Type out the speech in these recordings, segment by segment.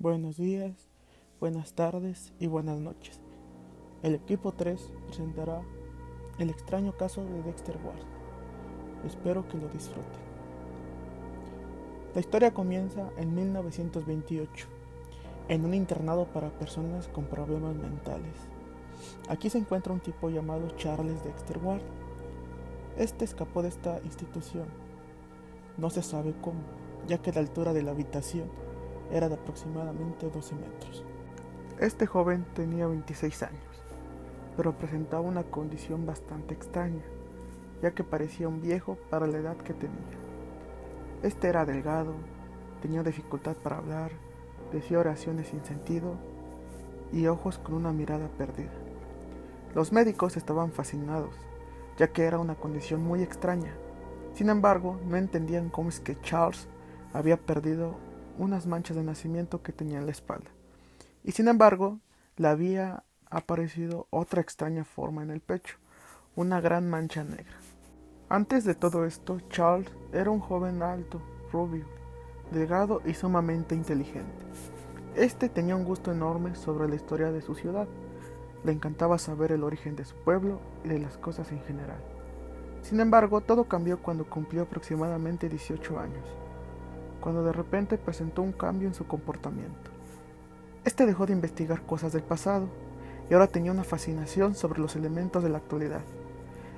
Buenos días, buenas tardes y buenas noches. El equipo 3 presentará el extraño caso de Dexter Ward. Espero que lo disfruten. La historia comienza en 1928, en un internado para personas con problemas mentales. Aquí se encuentra un tipo llamado Charles Dexter Ward. Este escapó de esta institución. No se sabe cómo, ya que la altura de la habitación era de aproximadamente 12 metros. Este joven tenía 26 años, pero presentaba una condición bastante extraña, ya que parecía un viejo para la edad que tenía. Este era delgado, tenía dificultad para hablar, decía oraciones sin sentido y ojos con una mirada perdida. Los médicos estaban fascinados, ya que era una condición muy extraña. Sin embargo, no entendían cómo es que Charles había perdido unas manchas de nacimiento que tenía en la espalda. Y sin embargo, le había aparecido otra extraña forma en el pecho, una gran mancha negra. Antes de todo esto, Charles era un joven alto, rubio, delgado y sumamente inteligente. Este tenía un gusto enorme sobre la historia de su ciudad. Le encantaba saber el origen de su pueblo y de las cosas en general. Sin embargo, todo cambió cuando cumplió aproximadamente 18 años, cuando de repente presentó un cambio en su comportamiento. Este dejó de investigar cosas del pasado y ahora tenía una fascinación sobre los elementos de la actualidad.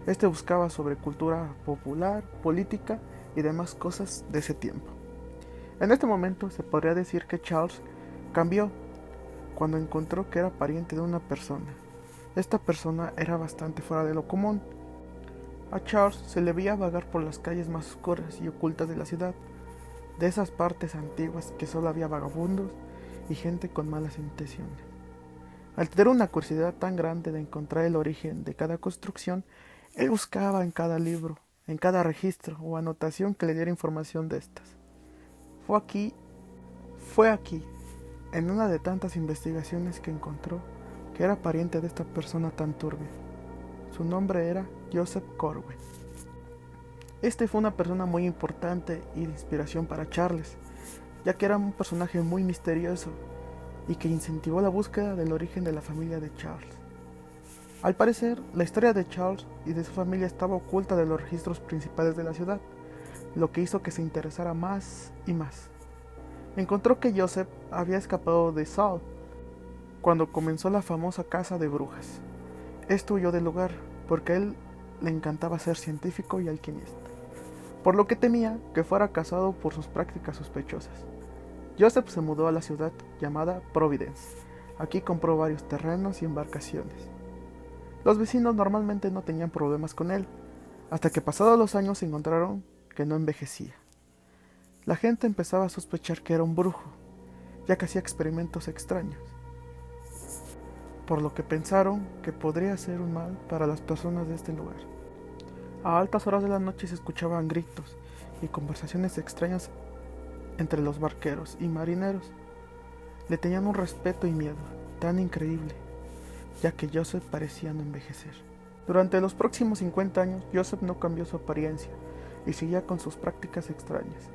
Este buscaba sobre cultura popular, política y demás cosas de ese tiempo. En este momento se podría decir que Charles cambió cuando encontró que era pariente de una persona. Esta persona era bastante fuera de lo común. A Charles se le veía vagar por las calles más oscuras y ocultas de la ciudad, de esas partes antiguas que solo había vagabundos y gente con malas intenciones. Al tener una curiosidad tan grande de encontrar el origen de cada construcción, él buscaba en cada libro, en cada registro o anotación que le diera información de estas. Fue aquí, en una de tantas investigaciones que encontró, que era pariente de esta persona tan turbia. Su nombre era Joseph Corwin. Este fue una persona muy importante y de inspiración para Charles, ya que era un personaje muy misterioso y que incentivó la búsqueda del origen de la familia de Charles. Al parecer, la historia de Charles y de su familia estaba oculta de los registros principales de la ciudad, lo que hizo que se interesara más y más. Encontró que Joseph había escapado de Saul cuando comenzó la famosa caza de brujas. Este huyó del lugar porque a él le encantaba ser científico y alquimista, por lo que temía que fuera cazado por sus prácticas sospechosas. Joseph se mudó a la ciudad llamada Providence. Aquí compró varios terrenos y embarcaciones. Los vecinos normalmente no tenían problemas con él, hasta que pasados los años se encontraron que no envejecía. La gente empezaba a sospechar que era un brujo, ya que hacía experimentos extraños, por lo que pensaron que podría ser un mal para las personas de este lugar. A altas horas de la noche se escuchaban gritos y conversaciones extrañas entre los barqueros y marineros. Le tenían un respeto y miedo tan increíble, ya que Joseph parecía no envejecer. Durante los próximos 50 años, Joseph no cambió su apariencia y seguía con sus prácticas extrañas,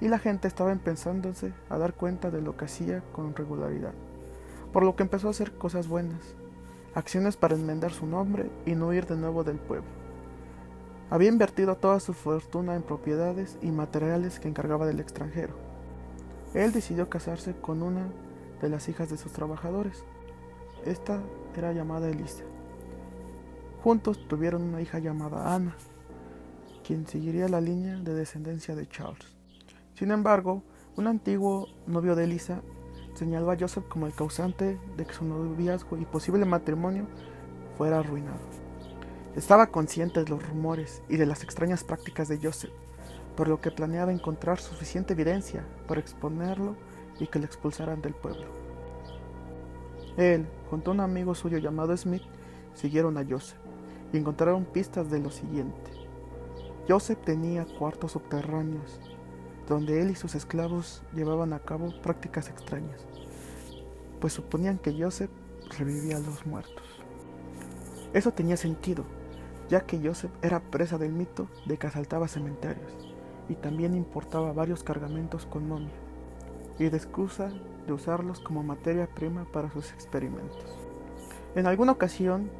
y la gente estaba empezándose a dar cuenta de lo que hacía con regularidad, por lo que empezó a hacer cosas buenas, acciones para enmendar su nombre y no huir de nuevo del pueblo. Había invertido toda su fortuna en propiedades y materiales que encargaba del extranjero. Él decidió casarse con una de las hijas de sus trabajadores. Esta era llamada Elisa. Juntos tuvieron una hija llamada Ana, quien seguiría la línea de descendencia de Charles. Sin embargo, un antiguo novio de Elisa señaló a Joseph como el causante de que su noviazgo y posible matrimonio fuera arruinado. Estaba consciente de los rumores y de las extrañas prácticas de Joseph, por lo que planeaba encontrar suficiente evidencia para exponerlo y que lo expulsaran del pueblo. Él, junto a un amigo suyo llamado Smith, siguieron a Joseph y encontraron pistas de lo siguiente. Joseph tenía cuartos subterráneos, donde él y sus esclavos llevaban a cabo prácticas extrañas, pues suponían que Joseph revivía a los muertos. Eso tenía sentido, ya que Joseph era presa del mito de que asaltaba cementerios y también importaba varios cargamentos con momia. y de excusa de usarlos como materia prima para sus experimentos. En alguna ocasión,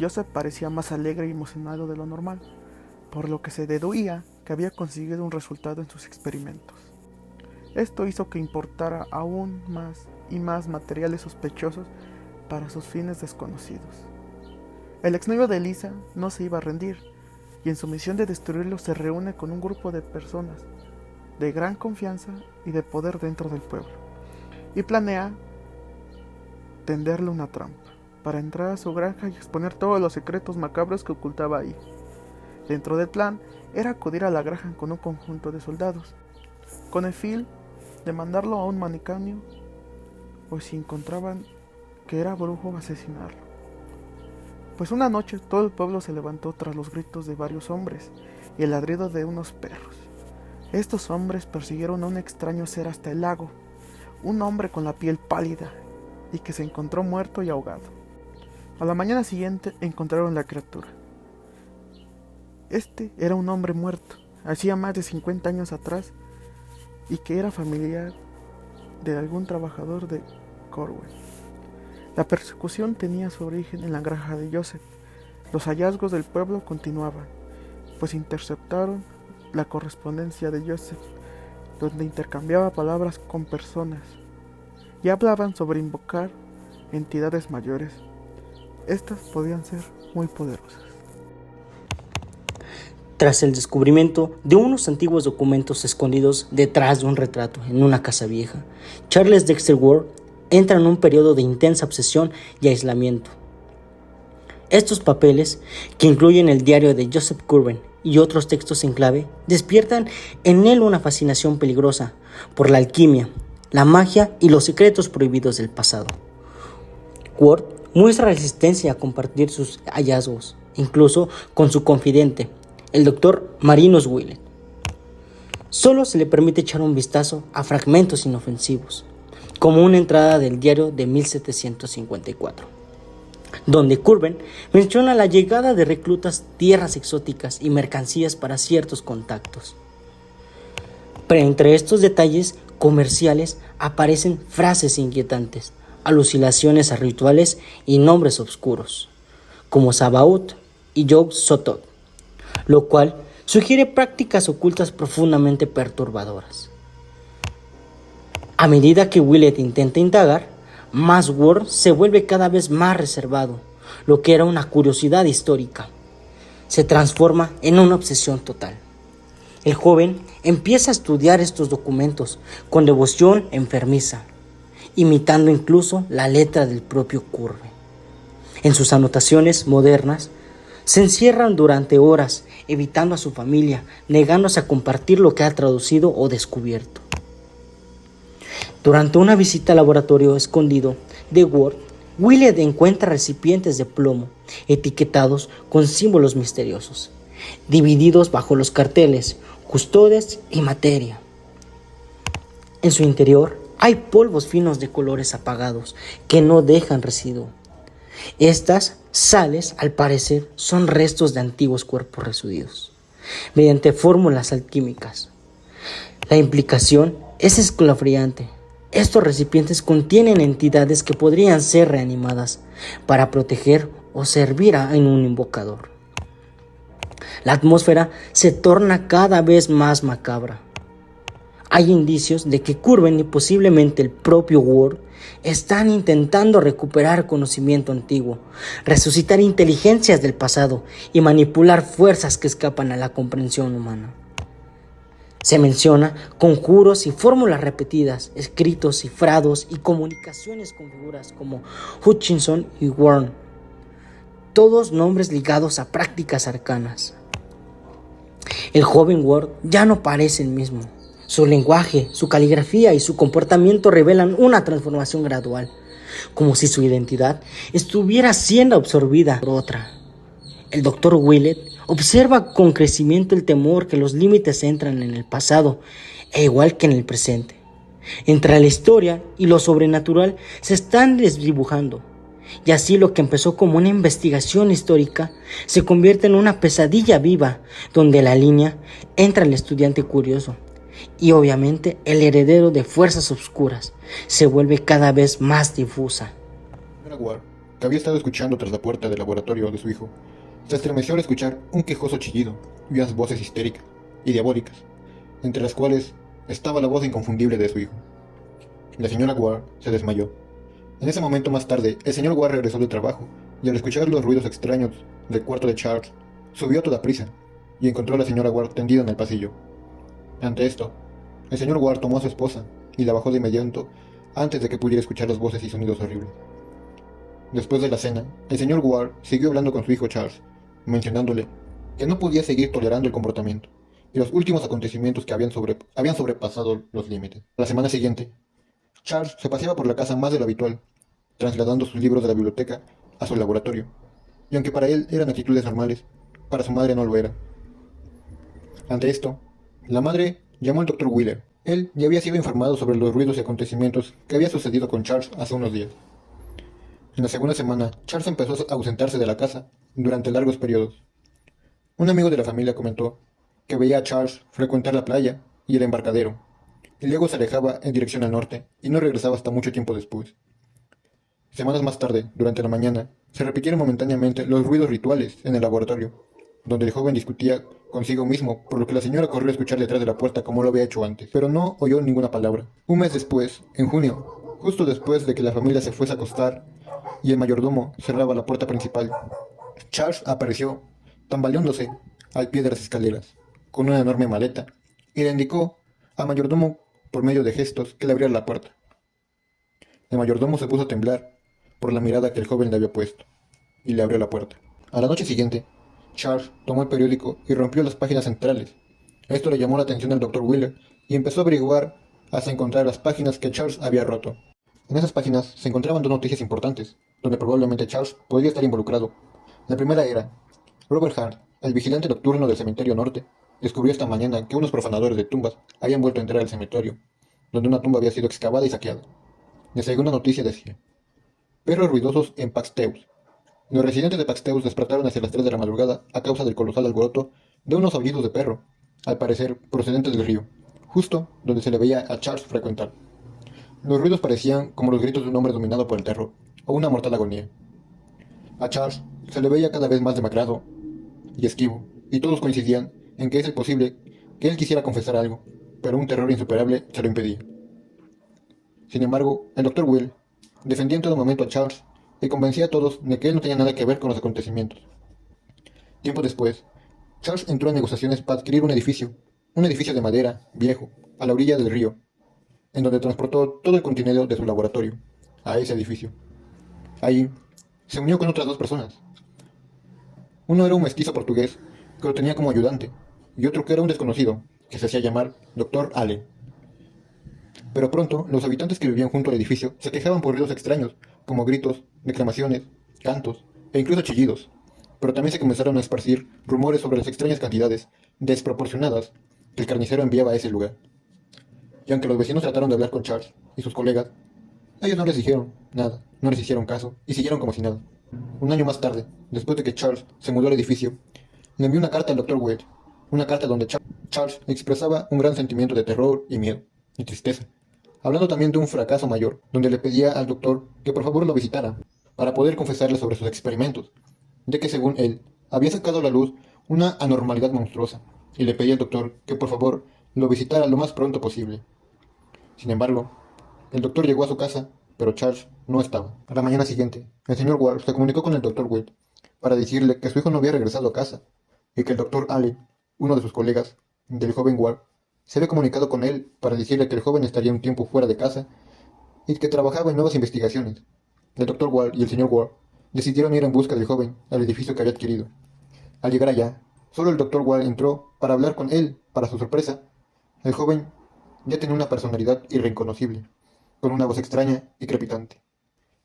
Joseph parecía más alegre y emocionado de lo normal, por lo que se deduía que había conseguido un resultado en sus experimentos. Esto hizo que importara aún más y más materiales sospechosos para sus fines desconocidos. El exnovio de Lisa no se iba a rendir, y en su misión de destruirlo se reúne con un grupo de personas de gran confianza y de poder dentro del pueblo, y planea tenderle una trampa para entrar a su granja y exponer todos los secretos macabros que ocultaba ahí. Dentro del plan era acudir a la granja con un conjunto de soldados, con el fin de mandarlo a un manicomio, o si encontraban que era brujo, asesinarlo. Pues una noche todo el pueblo se levantó tras los gritos de varios hombres y el ladrido de unos perros. Estos hombres persiguieron a un extraño ser hasta el lago, un hombre con la piel pálida y que se encontró muerto y ahogado. A la mañana siguiente encontraron la criatura. Este era un hombre muerto, hacía más de 50 años atrás, y que era familiar de algún trabajador de Corwell. La persecución tenía su origen en la granja de Joseph. Los hallazgos del pueblo continuaban, pues interceptaron la correspondencia de Joseph, donde intercambiaba palabras con personas y hablaban sobre invocar entidades mayores. Estas podían ser muy poderosas. Tras el descubrimiento de unos antiguos documentos escondidos detrás de un retrato en una casa vieja, Charles Dexter Ward entra en un periodo de intensa obsesión y aislamiento. Estos papeles, que incluyen el diario de Joseph Curwen y otros textos en clave, despiertan en él una fascinación peligrosa por la alquimia, la magia y los secretos prohibidos del pasado. Ward muestra resistencia a compartir sus hallazgos, incluso con su confidente, el Dr. Marinus Willett. Solo se le permite echar un vistazo a fragmentos inofensivos, como una entrada del diario de 1754, donde Curwen menciona la llegada de reclutas, tierras exóticas y mercancías para ciertos contactos. Pero entre estos detalles comerciales aparecen frases inquietantes, alucinaciones a rituales y nombres obscuros, como Sabaoth y Yog Sothoth, lo cual sugiere prácticas ocultas profundamente perturbadoras. A medida que Willett intenta indagar, Ward se vuelve cada vez más reservado. Lo que era una curiosidad histórica se transforma en una obsesión total. El joven empieza a estudiar estos documentos con devoción enfermiza, imitando incluso la letra del propio Curwen. En sus anotaciones modernas, se encierran durante horas, evitando a su familia, negándose a compartir lo que ha traducido o descubierto. Durante una visita al laboratorio escondido de Ward, Willett encuentra recipientes de plomo etiquetados con símbolos misteriosos, divididos bajo los carteles Custodes y Materia. En su interior hay polvos finos de colores apagados que no dejan residuo. Estas sales, al parecer, son restos de antiguos cuerpos resucidados, mediante fórmulas alquímicas. La implicación es escalofriante. Estos recipientes contienen entidades que podrían ser reanimadas para proteger o servir en un invocador. La atmósfera se torna cada vez más macabra. Hay indicios de que Curwen y posiblemente el propio Ward están intentando recuperar conocimiento antiguo, resucitar inteligencias del pasado y manipular fuerzas que escapan a la comprensión humana. Se menciona conjuros y fórmulas repetidas, escritos, cifrados y comunicaciones con figuras como Hutchinson y Warren, todos nombres ligados a prácticas arcanas. El joven Ward ya no parece el mismo. Su lenguaje, su caligrafía y su comportamiento revelan una transformación gradual, como si su identidad estuviera siendo absorbida por otra. El Dr. Willett observa con crecimiento el temor que los límites entran en el pasado, e igual que en el presente. Entre la historia y lo sobrenatural se están desdibujando, y así lo que empezó como una investigación histórica se convierte en una pesadilla viva, donde la línea entra el estudiante curioso, y obviamente el heredero de fuerzas oscuras se vuelve cada vez más difusa. La señora Ward, que había estado escuchando tras la puerta del laboratorio de su hijo, se estremeció al escuchar un quejoso chillido y unas voces histéricas y diabólicas, entre las cuales estaba la voz inconfundible de su hijo. La señora Ward se desmayó. En ese momento más tarde, el señor Ward regresó del trabajo y al escuchar los ruidos extraños del cuarto de Charles, subió a toda prisa y encontró a la señora Ward tendida en el pasillo. Ante esto, el señor Ward tomó a su esposa y la bajó de inmediato antes de que pudiera escuchar las voces y sonidos horribles. Después de la cena, el señor Ward siguió hablando con su hijo Charles, mencionándole que no podía seguir tolerando el comportamiento y los últimos acontecimientos que habían sobrepasado los límites. La semana siguiente, Charles se paseaba por la casa más de lo habitual, trasladando sus libros de la biblioteca a su laboratorio, y aunque para él eran actitudes normales, para su madre no lo era. Ante esto, la madre llamó al doctor Wheeler. Él ya había sido informado sobre los ruidos y acontecimientos que había sucedido con Charles hace unos días. En la segunda semana, Charles empezó a ausentarse de la casa durante largos periodos. Un amigo de la familia comentó que veía a Charles frecuentar la playa y el embarcadero, y luego se alejaba en dirección al norte y no regresaba hasta mucho tiempo después. Semanas más tarde, durante la mañana, se repitieron momentáneamente los ruidos rituales en el laboratorio, donde el joven discutía consigo mismo, por lo que la señora corrió a escuchar detrás de la puerta como lo había hecho antes, pero no oyó ninguna palabra. Un mes después, en junio, justo después de que la familia se fuese a acostar y el mayordomo cerraba la puerta principal, Charles apareció, tambaleándose al pie de las escaleras, con una enorme maleta, y le indicó al mayordomo por medio de gestos que le abriera la puerta. El mayordomo se puso a temblar por la mirada que el joven le había puesto, y le abrió la puerta. A la noche siguiente, Charles tomó el periódico y rompió las páginas centrales. Esto le llamó la atención al doctor Wheeler y empezó a averiguar hasta encontrar las páginas que Charles había roto. En esas páginas se encontraban dos noticias importantes, donde probablemente Charles podría estar involucrado. La primera era: Robert Hart, el vigilante nocturno del cementerio norte, descubrió esta mañana que unos profanadores de tumbas habían vuelto a entrar al cementerio, donde una tumba había sido excavada y saqueada. La segunda noticia decía: perros ruidosos en Paxteus. Los residentes de Paxteus despertaron hacia las 3 de la madrugada a causa del colosal alboroto de unos aullidos de perro, al parecer procedentes del río, justo donde se le veía a Charles frecuentar. Los ruidos parecían como los gritos de un hombre dominado por el terror, o una mortal agonía. A Charles se le veía cada vez más demacrado y esquivo, y todos coincidían en que es posible que él quisiera confesar algo, pero un terror insuperable se lo impedía. Sin embargo, el Dr. Will defendía en todo momento a Charles y convencía a todos de que él no tenía nada que ver con los acontecimientos. Tiempo después, Charles entró en negociaciones para adquirir un edificio de madera, viejo, a la orilla del río, en donde transportó todo el contenido de su laboratorio a ese edificio. Ahí se unió con otras dos personas. Uno era un mestizo portugués que lo tenía como ayudante, y otro que era un desconocido, que se hacía llamar Dr. Allen. Pero pronto, los habitantes que vivían junto al edificio se quejaban por ruidos extraños, como gritos, declamaciones, cantos e incluso chillidos. Pero también se comenzaron a esparcir rumores sobre las extrañas cantidades desproporcionadas que el carnicero enviaba a ese lugar. Y aunque los vecinos trataron de hablar con Charles y sus colegas, ellos no les dijeron nada, no les hicieron caso y siguieron como si nada. Un año más tarde, después de que Charles se mudó al edificio, le envió una carta al Dr. Wade, una carta donde Charles expresaba un gran sentimiento de terror y miedo y tristeza, hablando también de un fracaso mayor, donde le pedía al doctor que por favor lo visitara, para poder confesarle sobre sus experimentos, de que según él, había sacado a la luz una anormalidad monstruosa, y le pedía al doctor que por favor lo visitara lo más pronto posible. Sin embargo, el doctor llegó a su casa, pero Charles no estaba. A la mañana siguiente, el señor Ward se comunicó con el doctor Will para decirle que su hijo no había regresado a casa, y que el doctor Allen, uno de sus colegas del joven Ward, se había comunicado con él para decirle que el joven estaría un tiempo fuera de casa y que trabajaba en nuevas investigaciones. El doctor Ward y el señor Ward decidieron ir en busca del joven al edificio que había adquirido. Al llegar allá, solo el doctor Ward entró para hablar con él. Para su sorpresa, el joven ya tenía una personalidad irreconocible, con una voz extraña y crepitante.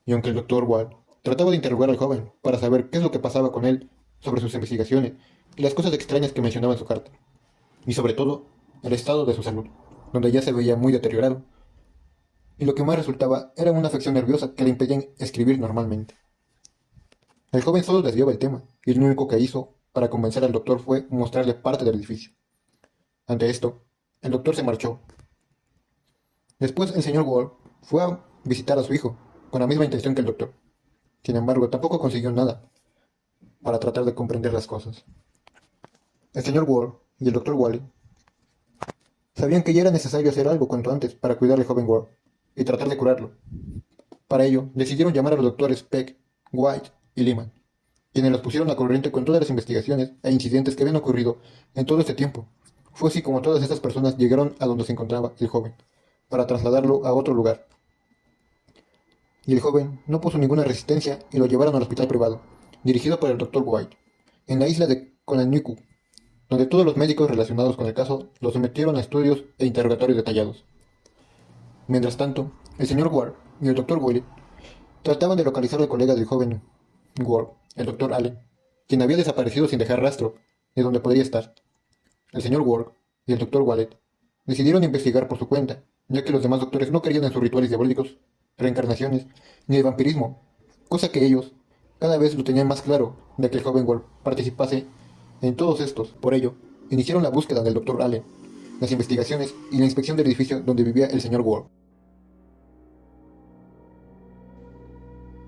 Y aunque el doctor Ward trataba de interrogar al joven para saber qué es lo que pasaba con él sobre sus investigaciones y las cosas extrañas que mencionaba en su carta, y sobre todo el estado de su salud, donde ya se veía muy deteriorado, y lo que más resultaba era una afección nerviosa que le impedía escribir normalmente. El joven solo desviaba el tema, y lo único que hizo para convencer al doctor fue mostrarle parte del edificio. Ante esto, el doctor se marchó. Después el señor Ward fue a visitar a su hijo, con la misma intención que el doctor. Sin embargo, tampoco consiguió nada para tratar de comprender las cosas. El señor Ward y el doctor Wally sabían que ya era necesario hacer algo cuanto antes para cuidar al joven Ward y tratar de curarlo. Para ello, decidieron llamar a los doctores Peck, White y Lehman, quienes los pusieron a corriente con todas las investigaciones e incidentes que habían ocurrido en todo este tiempo. Fue así como todas estas personas llegaron a donde se encontraba el joven, para trasladarlo a otro lugar. Y el joven no puso ninguna resistencia y lo llevaron al hospital privado, dirigido por el doctor White, en la isla de Konaniku, donde todos los médicos relacionados con el caso lo sometieron a estudios e interrogatorios detallados. Mientras tanto, el señor Ward y el doctor Willett trataban de localizar al colega del joven Ward, el doctor Allen, quien había desaparecido sin dejar rastro de dónde podría estar. El señor Ward y el doctor Wallet decidieron investigar por su cuenta, ya que los demás doctores no creían en sus rituales diabólicos, reencarnaciones, ni el vampirismo, cosa que ellos cada vez lo tenían más claro de que el joven Ward participase en todos estos. Por ello, iniciaron la búsqueda del doctor Allen, las investigaciones y la inspección del edificio donde vivía el señor Ward.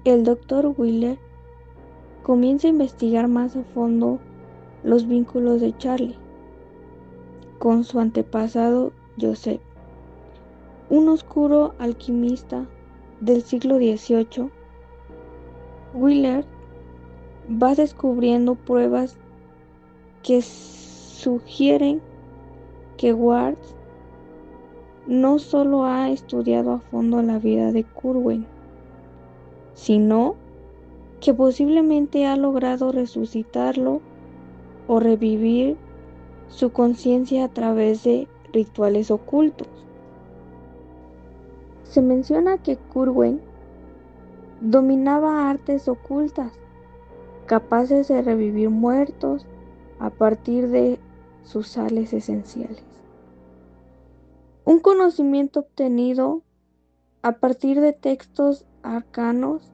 El doctor Wheeler comienza a investigar más a fondo los vínculos de Charlie con su antepasado Joseph, un oscuro alquimista del siglo XVIII. Wheeler va descubriendo pruebas que sugieren que Ward no solo ha estudiado a fondo la vida de Corwin, sino que posiblemente ha logrado resucitarlo o revivir su conciencia a través de rituales ocultos. Se menciona que Corwin dominaba artes ocultas, capaces de revivir muertos a partir de sus sales esenciales. Un conocimiento obtenido a partir de textos arcanos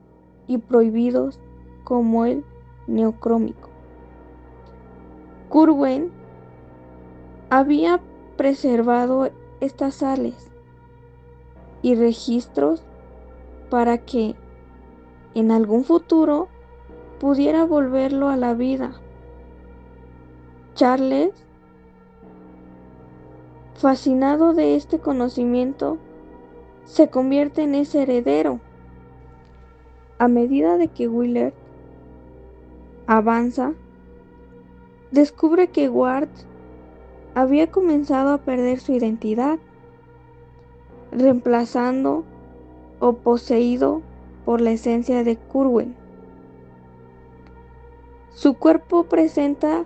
y prohibidos como el neocrómico. Corwin había preservado estas sales y registros para que en algún futuro pudiera volverlo a la vida. Charles, fascinado de este conocimiento, se convierte en ese heredero. A medida de que Wheeler avanza, descubre que Ward había comenzado a perder su identidad, reemplazando o poseído por la esencia de Corwin. Su cuerpo presenta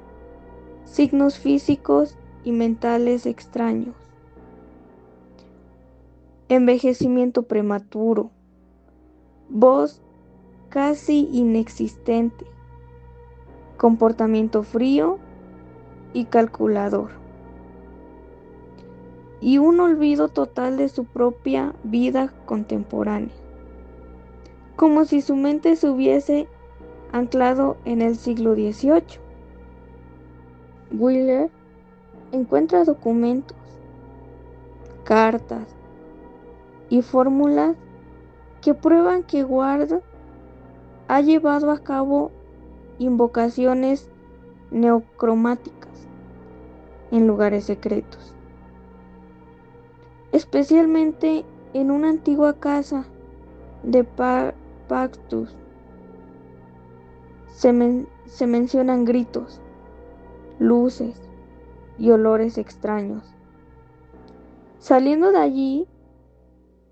signos físicos y mentales extraños: envejecimiento prematuro, voz casi inexistente, comportamiento frío y calculador, y un olvido total de su propia vida contemporánea, como si su mente se hubiese anclado en el siglo XVIII. Wheeler encuentra documentos, cartas y fórmulas que prueban que Ward ha llevado a cabo invocaciones neocromáticas en lugares secretos, especialmente en una antigua casa de Pactus. Se mencionan gritos, luces y olores extraños. Saliendo de allí,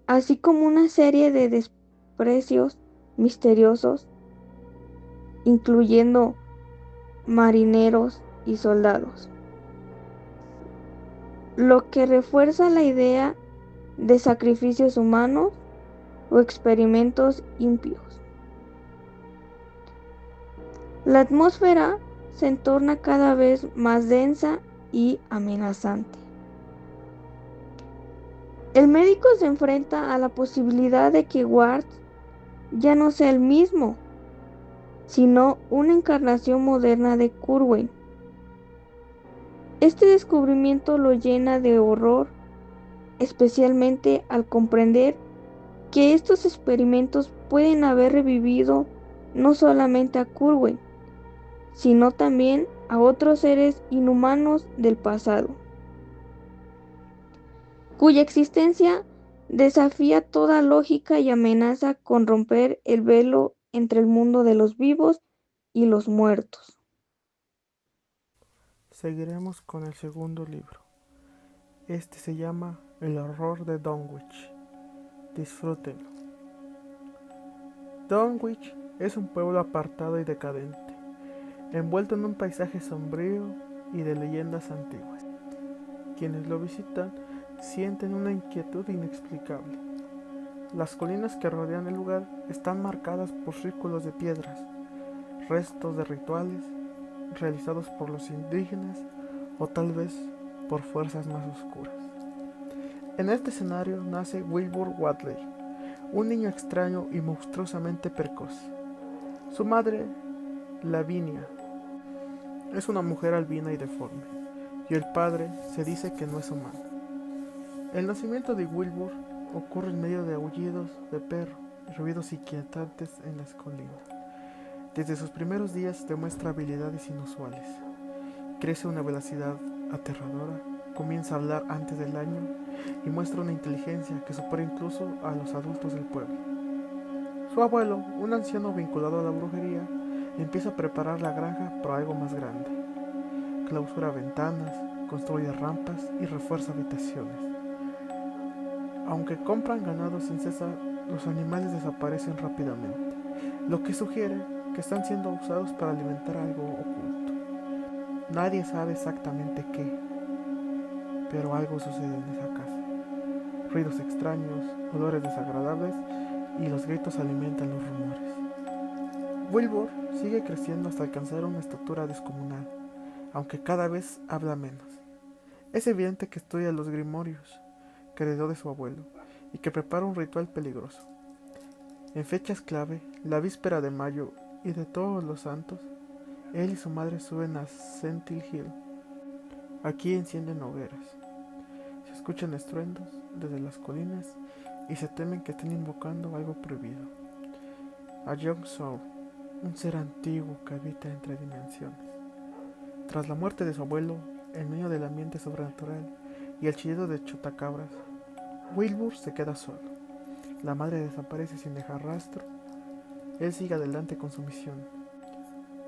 así como una serie de desprecios misteriosos, incluyendo marineros y soldados, lo que refuerza la idea de sacrificios humanos o experimentos impios. La atmósfera se torna cada vez más densa y amenazante. El médico se enfrenta a la posibilidad de que Ward ya no sea el mismo, sino una encarnación moderna de Corwin. Este descubrimiento lo llena de horror, especialmente al comprender que estos experimentos pueden haber revivido no solamente a Corwin, sino también a otros seres inhumanos del pasado, cuya existencia desafía toda lógica y amenaza con romper el velo entre el mundo de los vivos y los muertos. Seguiremos con el segundo libro. Este se llama El horror de Dunwich. Disfrútenlo. Dunwich es un pueblo apartado y decadente, envuelto en un paisaje sombrío y de leyendas antiguas. Quienes lo visitan sienten una inquietud inexplicable. Las colinas que rodean el lugar están marcadas por círculos de piedras, restos de rituales realizados por los indígenas o tal vez por fuerzas más oscuras. En este escenario nace Wilbur Whateley, un niño extraño y monstruosamente precoz. Su madre, Lavinia, es una mujer albina y deforme, y el padre se dice que no es humano. El nacimiento de Wilbur ocurre en medio de aullidos de perro y ruidos inquietantes en las colinas. Desde sus primeros días demuestra habilidades inusuales. Crece a una velocidad aterradora, comienza a hablar antes del año y muestra una inteligencia que supera incluso a los adultos del pueblo. Su abuelo, un anciano vinculado a la brujería, empieza a preparar la granja para algo más grande. Clausura ventanas, construye rampas y refuerza habitaciones. Aunque compran ganado sin cesar, los animales desaparecen rápidamente, lo que sugiere que están siendo usados para alimentar algo oculto. Nadie sabe exactamente qué, pero algo sucede en esa casa. Ruidos extraños, olores desagradables y los gritos alimentan los rumores. Wilbur sigue creciendo hasta alcanzar una estatura descomunal, aunque cada vez habla menos. Es evidente que estudia los grimorios que heredó de su abuelo y que prepara un ritual peligroso. En fechas clave, la víspera de mayo y de todos los santos, él y su madre suben a Sentinel Hill. Aquí encienden hogueras. Se escuchan estruendos desde las colinas y se temen que estén invocando algo prohibido. A Young Soul, un ser antiguo que habita entre dimensiones. Tras la muerte de su abuelo, en medio del ambiente sobrenatural y el chillido de chotacabras, Wilbur se queda solo. La madre desaparece sin dejar rastro. Él sigue adelante con su misión.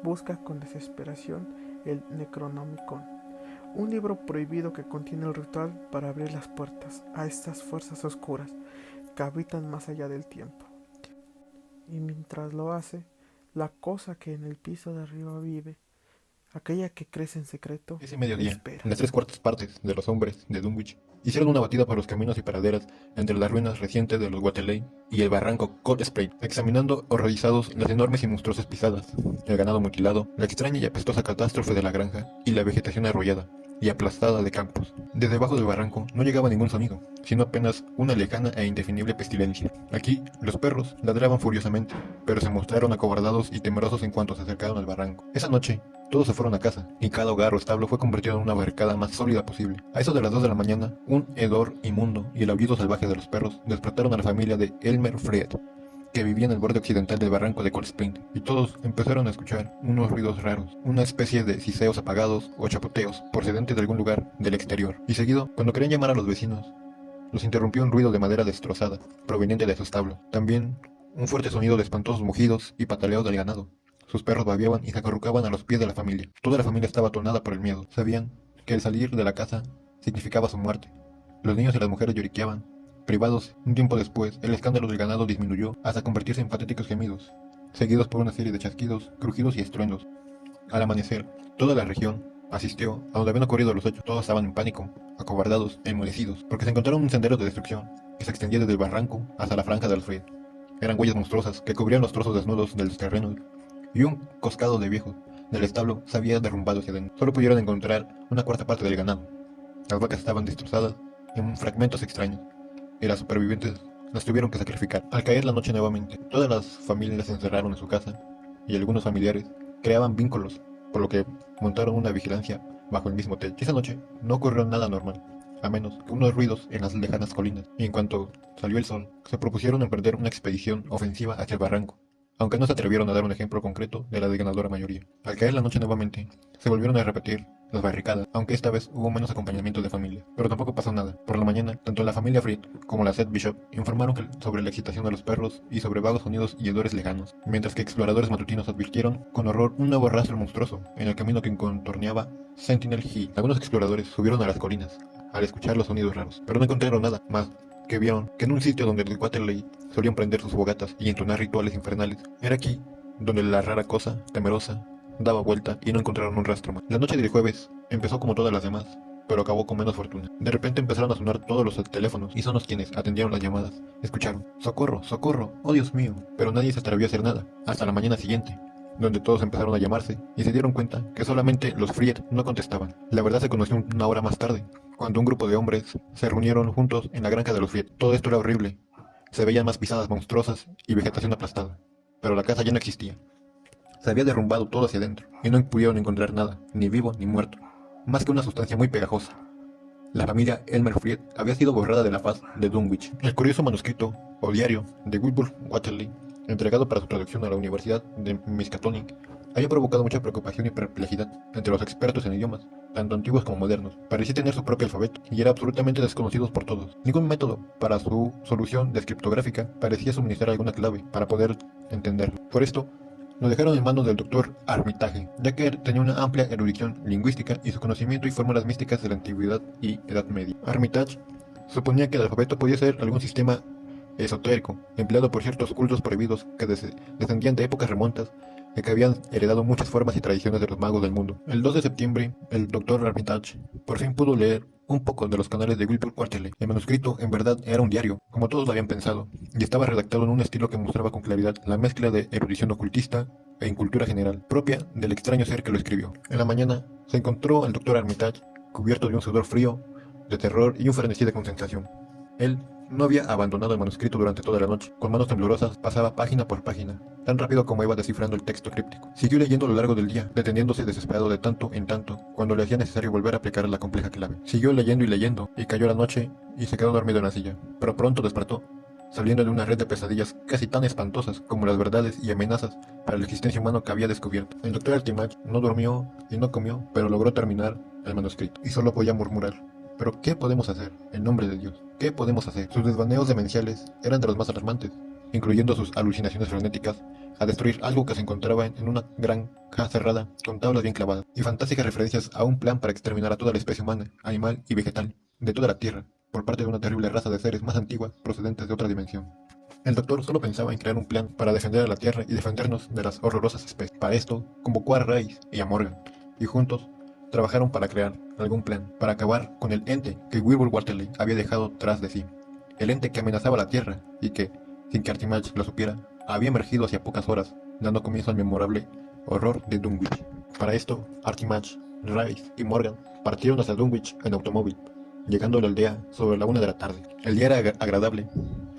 Busca con desesperación el Necronomicon, un libro prohibido que contiene el ritual para abrir las puertas a estas fuerzas oscuras que habitan más allá del tiempo. Y mientras lo hace, la cosa que en el piso de arriba vive, aquella que crece en secreto, Ese mediodía, espera. las 3/4 de los hombres de Dunwich hicieron una batida por los caminos y praderas entre las ruinas recientes de los Whateley y el barranco Cold Spray, examinando horrorizados las enormes y monstruosas pisadas, el ganado mutilado, la extraña y apestosa catástrofe de la granja y la vegetación arrollada y aplastada de campos. Desde abajo del barranco no llegaba ningún sonido, sino apenas una lejana e indefinible pestilencia. Aquí, los perros ladraban furiosamente, pero se mostraron acobardados y temerosos en cuanto se acercaron al barranco. Esa noche, todos se fueron a casa, y cada hogar o establo fue convertido en una barricada más sólida posible. A eso de las 2 de la mañana, un hedor inmundo y el aullido salvaje de los perros despertaron a la familia de Elmer Freed, que vivía en el borde occidental del barranco de Cold Spring, y todos empezaron a escuchar unos ruidos raros, una especie de siseos apagados o chapoteos procedentes de algún lugar del exterior. Y seguido, cuando querían llamar a los vecinos, los interrumpió un ruido de madera destrozada, proveniente de su establo. También un fuerte sonido de espantosos mugidos y pataleos del ganado. Sus perros babeaban y se acurrucaban a los pies de la familia. Toda la familia estaba atonada por el miedo. Sabían que el salir de la casa significaba su muerte. Los niños y las mujeres lloriqueaban. Privados, un tiempo después, el escándalo del ganado disminuyó hasta convertirse en patéticos gemidos, seguidos por una serie de chasquidos, crujidos y estruendos. Al amanecer, toda la región asistió a donde habían ocurrido los hechos. Todos estaban en pánico, acobardados, enmudecidos, porque se encontraron un sendero de destrucción que se extendía desde el barranco hasta la franja de Alfred. Eran huellas monstruosas que cubrían los trozos desnudos de los terrenos, y un coscado de viejos del establo se había derrumbado hacia adentro. Solo pudieron encontrar una cuarta parte del ganado. Las vacas estaban destrozadas en fragmentos extraños, y las supervivientes las tuvieron que sacrificar. Al caer la noche nuevamente, todas las familias se encerraron en su casa, y algunos familiares creaban vínculos, por lo que montaron una vigilancia bajo el mismo techo. Esa noche no ocurrió nada normal, a menos que unos ruidos en las lejanas colinas, y en cuanto salió el sol, se propusieron emprender una expedición ofensiva hacia el barranco, aunque no se atrevieron a dar un ejemplo concreto de la desganadora mayoría. Al caer la noche nuevamente, se volvieron a repetir las barricadas, aunque esta vez hubo menos acompañamiento de familia. Pero tampoco pasó nada. Por la mañana, tanto la familia Fried como la Seth Bishop informaron sobre la excitación de los perros y sobre vagos sonidos y hedores lejanos, mientras que exploradores matutinos advirtieron con horror un nuevo rastro monstruoso en el camino que contorneaba Sentinel Hill. Algunos exploradores subieron a las colinas al escuchar los sonidos raros, pero no encontraron nada más que vieron que en un sitio donde los Waterley solían prender sus fogatas y entonar rituales infernales, era aquí donde la rara cosa, temerosa, daba vuelta y no encontraron un rastro más. La noche del jueves empezó como todas las demás, pero acabó con menos fortuna. De repente empezaron a sonar todos los teléfonos y son los quienes atendieron las llamadas. Escucharon, ¡socorro, socorro! ¡Oh Dios mío! Pero nadie se atrevió a hacer nada, hasta la mañana siguiente, donde todos empezaron a llamarse y se dieron cuenta que solamente los Fried no contestaban. La verdad se conoció una hora más tarde, cuando un grupo de hombres se reunieron juntos en la granja de los Fried. Todo esto era horrible. Se veían más pisadas monstruosas y vegetación aplastada, pero la casa ya no existía. Se había derrumbado todo hacia adentro y no pudieron encontrar nada, ni vivo ni muerto, más que una sustancia muy pegajosa. La familia Elmer Fried había sido borrada de la faz de Dunwich. El curioso manuscrito o diario de Wilbur Waterley, entregado para su traducción a la Universidad de Miskatonic, había provocado mucha preocupación y perplejidad entre los expertos en idiomas, tanto antiguos como modernos. Parecía tener su propio alfabeto y era absolutamente desconocido por todos. Ningún método para su solución descriptográfica parecía suministrar alguna clave para poder entenderlo. Por esto, lo dejaron en manos del doctor Armitage, ya que tenía una amplia erudición lingüística y su conocimiento y fórmulas místicas de la antigüedad y Edad Media. Armitage suponía que el alfabeto podía ser algún sistema esotérico, empleado por ciertos cultos prohibidos que descendían de épocas remontas y que habían heredado muchas formas y tradiciones de los magos del mundo. El 2 de septiembre, el doctor Armitage por fin pudo leer un poco de los canales de Wilbur Waterley. El manuscrito, en verdad, era un diario, como todos lo habían pensado, y estaba redactado en un estilo que mostraba con claridad la mezcla de erudición ocultista e incultura general, propia del extraño ser que lo escribió. En la mañana, se encontró al doctor Armitage, cubierto de un sudor frío, de terror y un frenesí de concentración. Él no había abandonado el manuscrito durante toda la noche. Con manos temblorosas pasaba página por página, tan rápido como iba descifrando el texto críptico. Siguió leyendo a lo largo del día, deteniéndose desesperado de tanto en tanto, cuando le hacía necesario volver a aplicar la compleja clave. Siguió leyendo, y cayó la noche y se quedó dormido en la silla. Pero pronto despertó, saliendo de una red de pesadillas casi tan espantosas como las verdades y amenazas para la existencia humana que había descubierto. El doctor Armitage no durmió y no comió, pero logró terminar el manuscrito, y solo podía murmurar: ¿pero qué podemos hacer? En nombre de Dios, ¿qué podemos hacer? Sus desvaneos demenciales eran de los más alarmantes, incluyendo sus alucinaciones frenéticas a destruir algo que se encontraba en una gran caja cerrada con tablas bien clavadas, y fantásticas referencias a un plan para exterminar a toda la especie humana, animal y vegetal de toda la Tierra, por parte de una terrible raza de seres más antiguas procedentes de otra dimensión. El doctor solo pensaba en crear un plan para defender a la Tierra y defendernos de las horrorosas especies. Para esto, convocó a Rice y a Morgan, y juntos trabajaron para crear algún plan para acabar con el ente que Wilbur Waterley había dejado tras de sí. El ente que amenazaba la Tierra y que, sin que Armitage lo supiera, había emergido hacia pocas horas, dando comienzo al memorable horror de Dunwich. Para esto, Armitage, Rice y Morgan partieron hacia Dunwich en automóvil, llegando a la aldea sobre la 1 de la tarde. El día era agradable,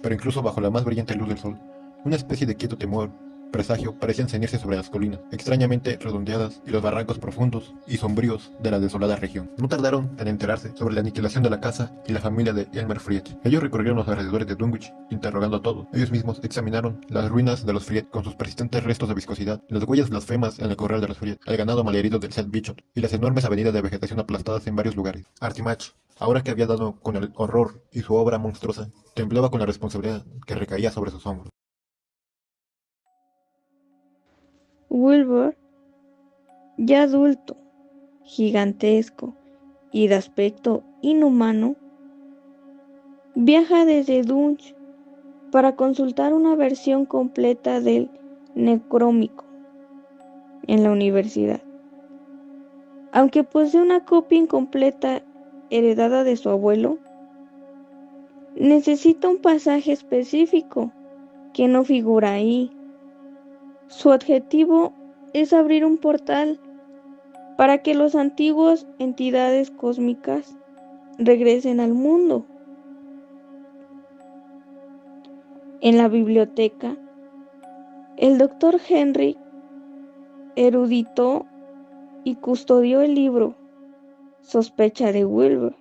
pero incluso bajo la más brillante luz del sol, una especie de quieto temor presagio parecían cenirse sobre las colinas, extrañamente redondeadas, y los barrancos profundos y sombríos de la desolada región. No tardaron en enterarse sobre la aniquilación de la casa y la familia de Elmer Fried. Ellos recorrieron los alrededores de Dunwich, interrogando a todos. Ellos mismos examinaron las ruinas de los Fried con sus persistentes restos de viscosidad, las huellas blasfemas en el corral de los Fried, el ganado malherido del Seth Bishop y las enormes avenidas de vegetación aplastadas en varios lugares. Armitage, ahora que había dado con el horror y su obra monstruosa, temblaba con la responsabilidad que recaía sobre sus hombros. Wilbur, ya adulto, gigantesco y de aspecto inhumano, viaja desde Dunwich para consultar una versión completa del Necrómico en la universidad. Aunque posee una copia incompleta heredada de su abuelo, necesita un pasaje específico que no figura ahí. Su objetivo es abrir un portal para que las antiguas entidades cósmicas regresen al mundo. En la biblioteca, el Dr. Henry eruditó y custodió el libro sospecha de Wilbur.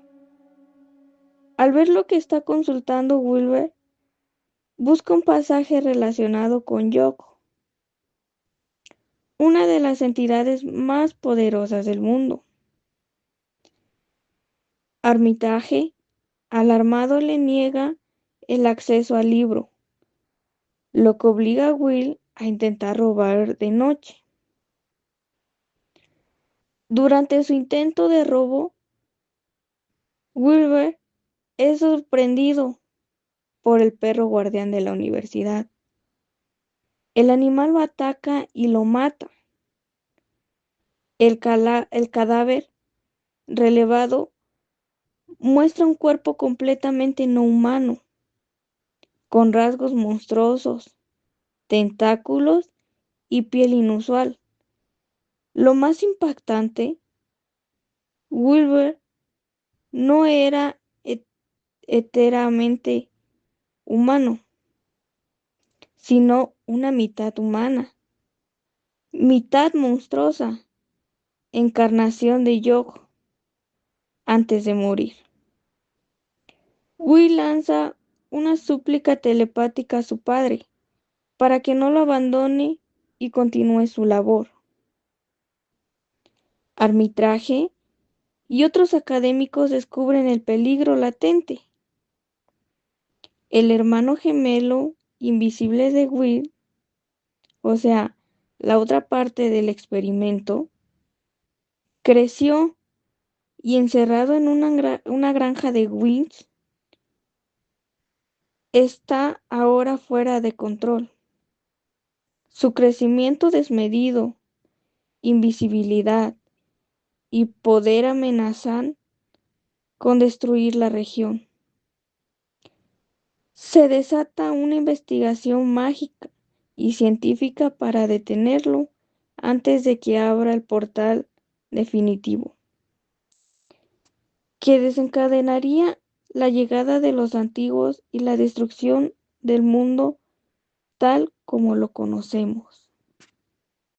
Al ver lo que está consultando Wilbur, busca un pasaje relacionado con Yoko, una de las entidades más poderosas del mundo. Armitage, alarmado, le niega el acceso al libro, lo que obliga a Will a intentar robar de noche. Durante su intento de robo, Wilbur es sorprendido por el perro guardián de la universidad. El animal lo ataca y lo mata. El cadáver relevado muestra un cuerpo completamente no humano, con rasgos monstruosos, tentáculos y piel inusual. Lo más impactante, Wilbur no era enteramente humano, sino una mitad humana, mitad monstruosa, encarnación de Yoko antes de morir. Will lanza una súplica telepática a su padre para que no lo abandone y continúe su labor. Armitage y otros académicos descubren el peligro latente. El hermano gemelo invisible de Will, o sea, la otra parte del experimento, creció y encerrado en una granja de Winch, está ahora fuera de control. Su crecimiento desmedido, invisibilidad y poder amenazan con destruir la región. Se desata una investigación mágica y científica para detenerlo antes de que abra el portal definitivo, que desencadenaría la llegada de los antiguos y la destrucción del mundo tal como lo conocemos.